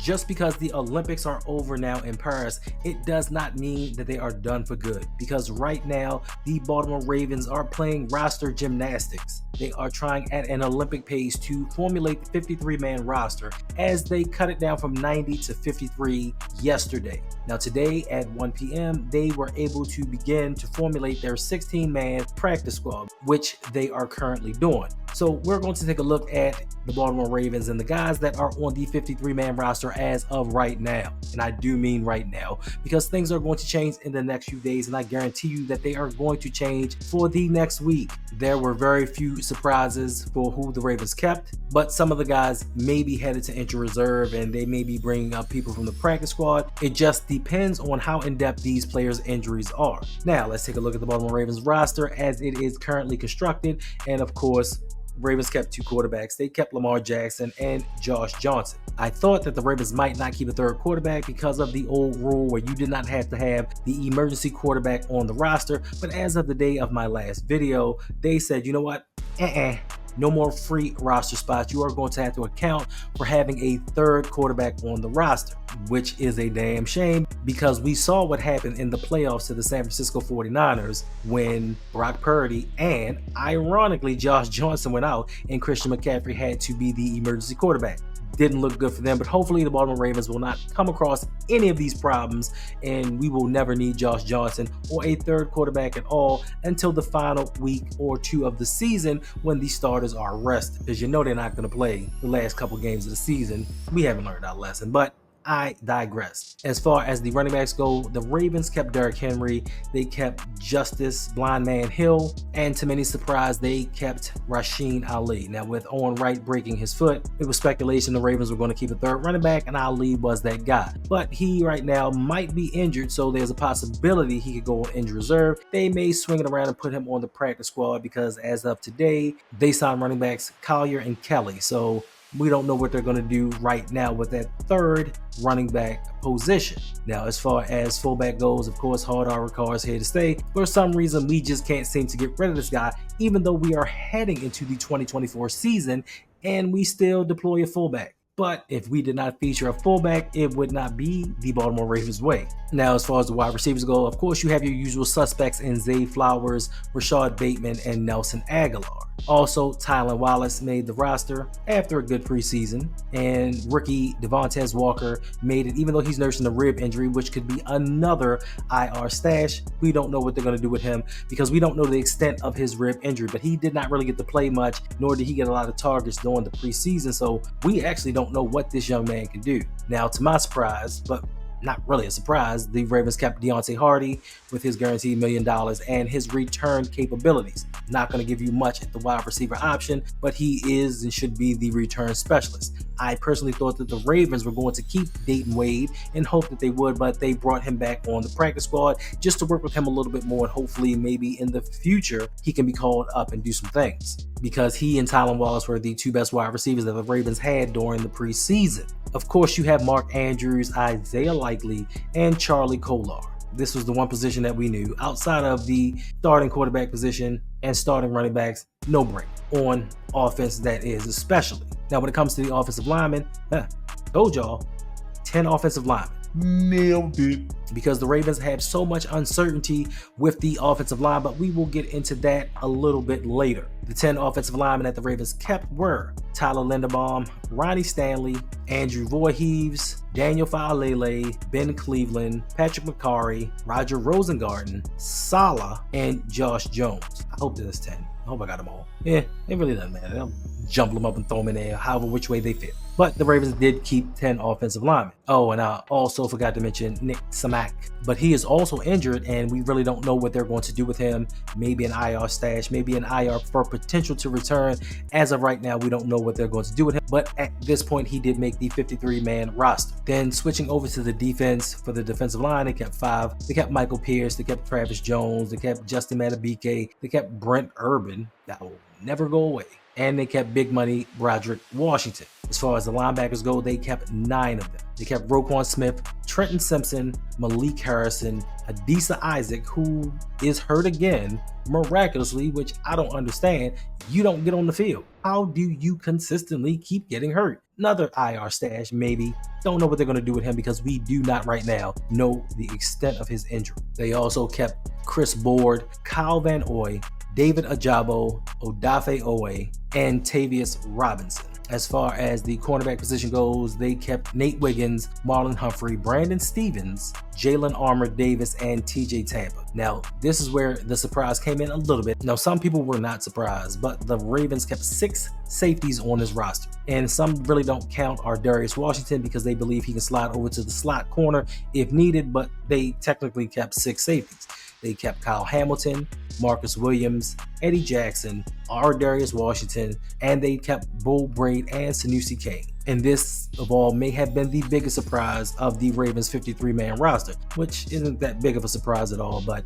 just because the Olympics are over now in Paris, it does not mean that they are done for good. Because right now, the Baltimore Ravens are playing roster gymnastics. They are trying at an Olympic pace to formulate the 53-man roster as they cut it down from 90 to 53 yesterday. Now today at 1 p.m., they were able to begin to formulate their 16-man practice squad, which they are currently doing. So we're going to take a look at the Baltimore Ravens and the guys that are on the 53-man roster as of right now. And I do mean right now, because things are going to change in the next few days, and I guarantee you that they are going to change for the next week. There were very few surprises for who the Ravens kept, but some of the guys may be headed to injury reserve and they may be bringing up people from the practice squad. It just depends on how in-depth these players' injuries are. Now, let's take a look at the Baltimore Ravens roster as it is currently constructed, and of course, Ravens kept two quarterbacks. They kept Lamar Jackson and Josh Johnson. I thought that the Ravens might not keep a third quarterback because of the old rule where you did not have to have the emergency quarterback on the roster, but as of the day of my last video, they said, you know what, no more free roster spots. You are going to have to account for having a third quarterback on the roster, which is a damn shame because we saw what happened in the playoffs to the San Francisco 49ers when Brock Purdy and, ironically, Josh Johnson went out and Christian McCaffrey had to be the emergency quarterback. Didn't look good for them, but hopefully the Baltimore Ravens will not come across any of these problems and we will never need Josh Johnson or a third quarterback at all until the final week or two of the season when the starters are rested, because you know they're not going to play the last couple games of the season. We haven't learned our lesson, but I digress. As far as the running backs go, the Ravens kept Derrick Henry, they kept Justice Blind Man Hill, and to many surprise, they kept Rasheen Ali. Now, with Owen Wright breaking his foot, it was speculation the Ravens were going to keep a third running back, and Ali was that guy. But he right now might be injured, so there's a possibility he could go on injured reserve. They may swing it around and put him on the practice squad because as of today, they signed running backs Collier and Kelly. So we don't know what they're going to do right now with that third running back position. Now, as far as fullback goes, of course, Hard R is here to stay. For some reason, we just can't seem to get rid of this guy, even though we are heading into the 2024 season and we still deploy a fullback. But if we did not feature a fullback, it would not be the Baltimore Ravens way. Now, as far as the wide receivers go, of course, you have your usual suspects in Zay Flowers, Rashad Bateman, and Nelson Aguilar. Also, Tylan Wallace made the roster after a good preseason, and rookie Devontae Walker made it, even though he's nursing a rib injury, which could be another IR stash. We don't know what they're going to do with him because we don't know the extent of his rib injury, but he did not really get to play much, nor did he get a lot of targets during the preseason, so we actually don't know what this young man can do. Now, to my surprise, but not really a surprise, the Ravens kept Deontay Hardy with his guaranteed $1 million and his return capabilities. Not going to give you much at the wide receiver option, but he is and should be the return specialist. I personally thought that the Ravens were going to keep Dayton Wade and hope that they would, but they brought him back on the practice squad just to work with him a little bit more, and hopefully maybe in the future he can be called up and do some things, because he and Tylan Wallace were the two best wide receivers that the Ravens had during the preseason. Of course, you have Mark Andrews, Isaiah Likely, and Charlie Kolar. This was the one position that we knew. Outside of the starting quarterback position and starting running backs, no break on offense, that is, especially. Now, when it comes to the offensive linemen, told y'all, 10 offensive linemen. Nailed it. Because the Ravens had so much uncertainty with the offensive line, but we will get into that a little bit later. The 10 offensive linemen that the Ravens kept were Tyler Linderbaum, Ronnie Stanley, Andrew Voorhees, Daniel Faalele, Ben Cleveland, Patrick McCarry, Roger Rosengarten, Salah, and Josh Jones. I hope there's 10. I hope I got them all. Yeah, it really doesn't matter. They'll jumble them up and throw them in there, however which way they fit. But the Ravens did keep 10 offensive linemen. Oh, and I also forgot to mention Nick Samak, but he is also injured and we really don't know what they're going to do with him. Maybe an IR stash, maybe an IR for potential to return. As of right now, we don't know what they're going to do with him, but at this point, he did make the 53-man roster. Then switching over to the defense, for the defensive line, they kept 5. They kept Michael Pierce, they kept Travis Jones, they kept Justin Matabike, they kept Brent Urban. That will never go away. And they kept big money Broderick Washington. As far as the linebackers go, they kept 9 of them. They kept Roquan Smith, Trenton Simpson, Malik Harrison, Adisa Isaac, who is hurt again, miraculously, which I don't understand. You don't get on the field. How do you consistently keep getting hurt? another IR stash, maybe. Don't know what they're going to do with him because we do not right now know the extent of his injury. They also kept Chris Board, Kyle Van Oy, David Ajabo, Odafe Owe, and Tavius Robinson. As far as the cornerback position goes, they kept Nate Wiggins, Marlon Humphrey, Brandon Stevens, Jalen Armour Davis, and TJ Tampa. Now, this is where the surprise came in a little bit. Now, some people were not surprised, but the Ravens kept 6 safeties on this roster. And some really don't count our Darius Washington because they believe he can slide over to the slot corner if needed, but they technically kept 6 safeties. They kept Kyle Hamilton, Marcus Williams, Eddie Jackson, R. Darius Washington, and they kept Bull Braid and Sanusi King. And this of all may have been the biggest surprise of the Ravens 53-man roster, which isn't that big of a surprise at all, but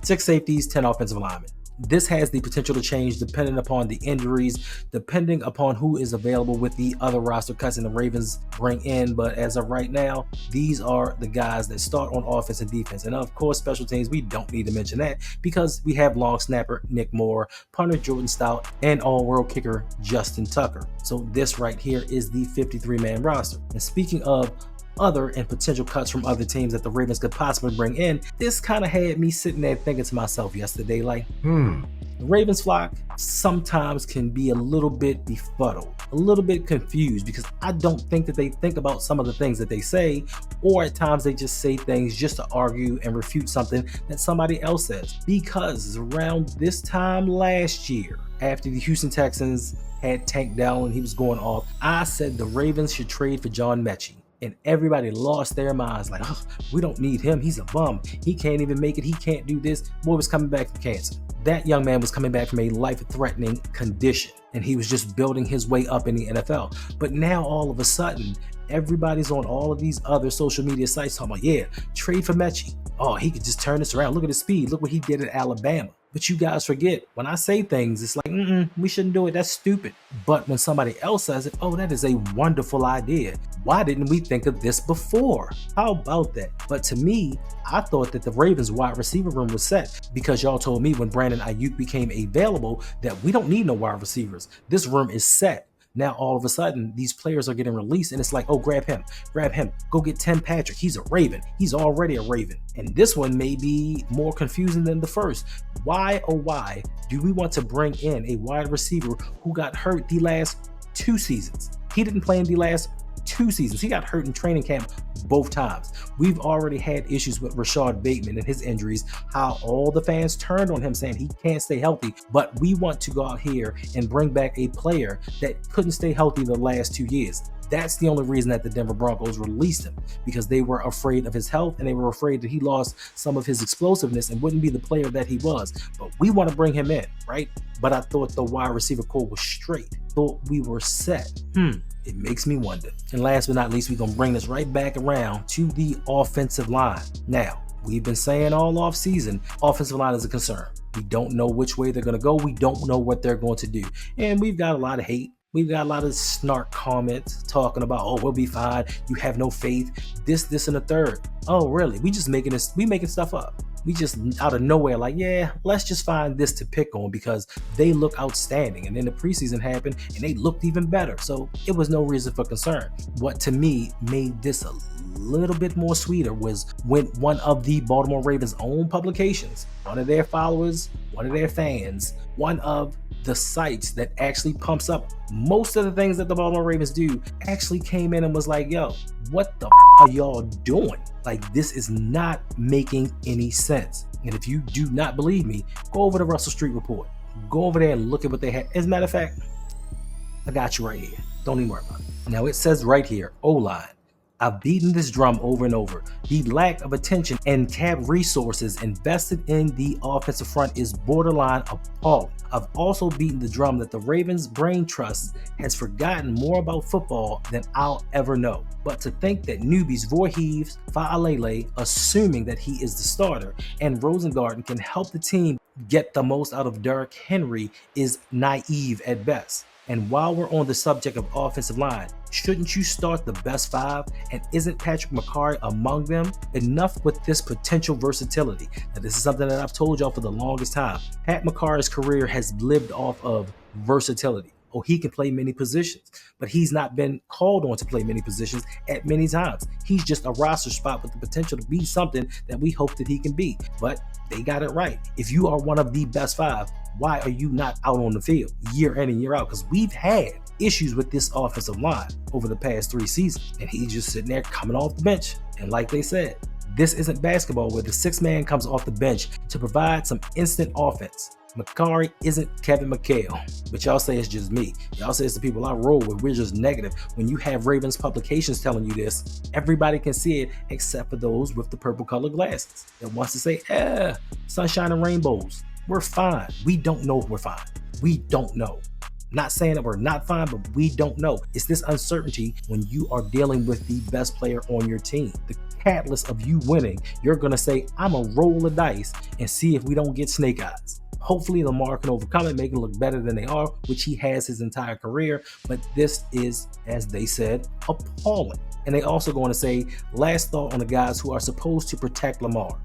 6 safeties, 10 offensive linemen. This has the potential to change depending upon the injuries, depending upon who is available with the other roster cuts and the Ravens bring in. But as of right now, these are the guys that start on offense and defense. And of course, special teams, we don't need to mention that because we have long snapper Nick Moore, punter Jordan Stout, and all-world kicker Justin Tucker. So this right here is the 53-man roster. And speaking of other and potential cuts from other teams that the Ravens could possibly bring in, this kind of had me sitting there thinking to myself yesterday, like, the Ravens flock sometimes can be a little bit befuddled, a little bit confused, because I don't think that they think about some of the things that they say, or at times they just say things just to argue and refute something that somebody else says. Because around this time last year, after the Houston Texans had Tank Dell and he was going off, I said the Ravens should trade for John Mechie. And everybody lost their minds like, oh, we don't need him. He's a bum. He can't even make it. He can't do this. Boy was coming back from cancer. That young man was coming back from a life-threatening condition, and he was just building his way up in the NFL. But now all of a sudden, everybody's on all of these other social media sites talking about, yeah, trade for Mechie. Oh, he could just turn this around. Look at his speed. Look what he did at Alabama. But you guys forget, when I say things, it's like, we shouldn't do it. That's stupid. But when somebody else says it, oh, that is a wonderful idea. Why didn't we think of this before? How about that? But to me, I thought that the Ravens wide receiver room was set because y'all told me when Brandon Ayuk became available that we don't need no wide receivers. This room is set. Now, all of a sudden, these players are getting released, and it's like, oh, grab him, go get Tim Patrick. He's a Raven. He's already a Raven. And this one may be more confusing than the first. Why, oh, why do we want to bring in a wide receiver who got hurt the last 2 seasons? He didn't play in the last 2 seasons. He got hurt in training camp both times. We've already had issues with Rashad Bateman and his injuries, how all the fans turned on him saying he can't stay healthy, but we want to go out here and bring back a player that couldn't stay healthy the last 2 years. That's the only reason that the Denver Broncos released him, because they were afraid of his health and they were afraid that he lost some of his explosiveness and wouldn't be the player that he was. But we want to bring him in, right? But I thought the wide receiver core was straight. Thought we were set. It makes me wonder. And last but not least, we're going to bring this right back around to the offensive line. Now, we've been saying all off season, offensive line is a concern. We don't know which way they're going to go. We don't know what they're going to do. And we've got a lot of hate. We've got a lot of snark comments talking about, oh, we'll be fine. You have no faith. This, and the third. Oh, really? We making stuff up. We just out of nowhere like, yeah, let's just find this to pick on because they look outstanding. And then the preseason happened and they looked even better. So it was no reason for concern. What to me made this a little bit more sweeter was when one of the Baltimore Ravens' own publications, one of their followers, one of their fans, one of the sites that actually pumps up most of the things that the Baltimore Ravens do actually came in and was like, yo, what the are y'all doing? Like, this is not making any sense. And if you do not believe me, go over to Russell Street Report. Go over there and look at what they had. As a matter of fact, I got you right here. Don't even worry about it. Now it says right here, O-line. I've beaten this drum over and over. The lack of attention and cap resources invested in the offensive front is borderline appalling. I've also beaten the drum that the Ravens' brain trust has forgotten more about football than I'll ever know. But to think that newbies Voorhees, Faalele, assuming that he is the starter, and Rosengarten can help the team get the most out of Derrick Henry is naive at best. And while we're on the subject of offensive line, shouldn't you start the best 5? And isn't Patrick McCarry among them? Enough with this potential versatility. Now, this is something that I've told y'all for the longest time. Pat McCarry's career has lived off of versatility. oh, he can play many positions, but he's not been called on to play many positions at many times. He's just a roster spot with the potential to be something that we hope that he can be. But they got it right. If you are one of the best five, why are you not out on the field year in and year out? Because we've had issues with this offensive line over the past 3 seasons, and he's just sitting there coming off the bench. And like they said, this isn't basketball where the 6th man comes off the bench to provide some instant offense. Macari isn't Kevin McHale, but y'all say it's just me. Y'all say it's the people I roll with. We're just negative. When you have Ravens publications telling you this, everybody can see it except for those with the purple colored glasses that wants to say, sunshine and rainbows. We're fine. We don't know if we're fine. We don't know. Not saying that we're not fine, but we don't know. It's this uncertainty when you are dealing with the best player on your team. The catalyst of you winning, you're going to say, I'm going to roll the dice and see if we don't get snake eyes. Hopefully Lamar can overcome it, make it look better than they are, which he has his entire career. But this is, as they said, appalling. And they also going to say, last thought on the guys who are supposed to protect Lamar.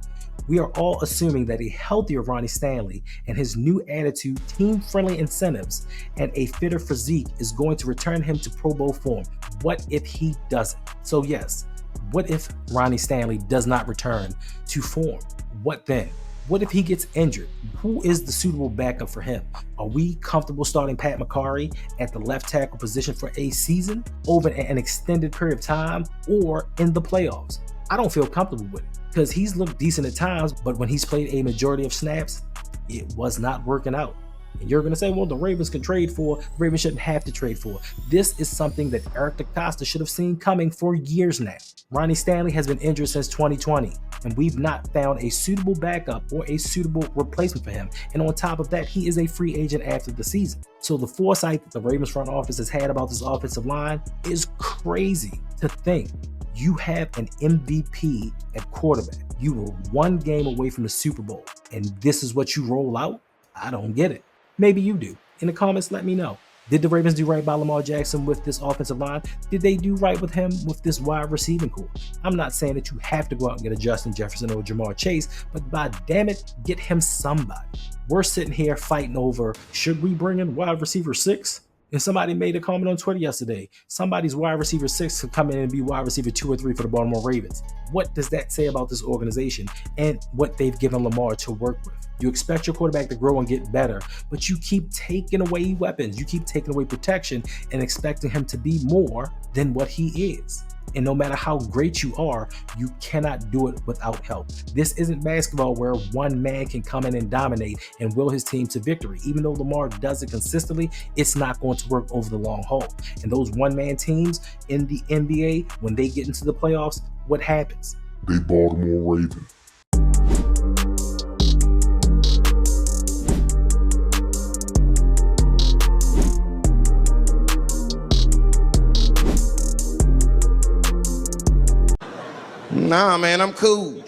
We are all assuming that a healthier Ronnie Stanley and his new attitude, team-friendly incentives, and a fitter physique is going to return him to Pro Bowl form. What if he doesn't? So yes, what if Ronnie Stanley does not return to form? What then? What if he gets injured? Who is the suitable backup for him? Are we comfortable starting Pat McCarry at the left tackle position for a season, over an extended period of time, or in the playoffs? I don't feel comfortable with it because he's looked decent at times, but when he's played a majority of snaps, it was not working out. And you're going to say, well, the Ravens can trade for, the Ravens shouldn't have to trade for. This is something that Eric DeCosta should have seen coming for years now. Ronnie Stanley has been injured since 2020, and we've not found a suitable backup or a suitable replacement for him. And on top of that, he is a free agent after the season. So the foresight that the Ravens front office has had about this offensive line is crazy to think. You have an MVP at quarterback. You were 1 game away from the Super Bowl, and this is what you roll out? I don't get it. Maybe you do. In the comments, let me know. Did the Ravens do right by Lamar Jackson with this offensive line? Did they do right with him with this wide receiving core? I'm not saying that you have to go out and get a Justin Jefferson or Jamar Chase, but by damn it, get him somebody. We're sitting here fighting over, should we bring in wide receiver 6? And somebody made a comment on Twitter yesterday. Somebody's wide receiver 6 could come in and be wide receiver 2 or 3 for the Baltimore Ravens. What does that say about this organization and what they've given Lamar to work with? You expect your quarterback to grow and get better, but you keep taking away weapons. You keep taking away protection and expecting him to be more than what he is. And no matter how great you are, you cannot do it without help. This isn't basketball where one man can come in and dominate and will his team to victory. Even though Lamar does it consistently, it's not going to work over the long haul. And those one-man teams in the NBA, when they get into the playoffs, what happens? They Baltimore Ravens. Nah, man, I'm cool.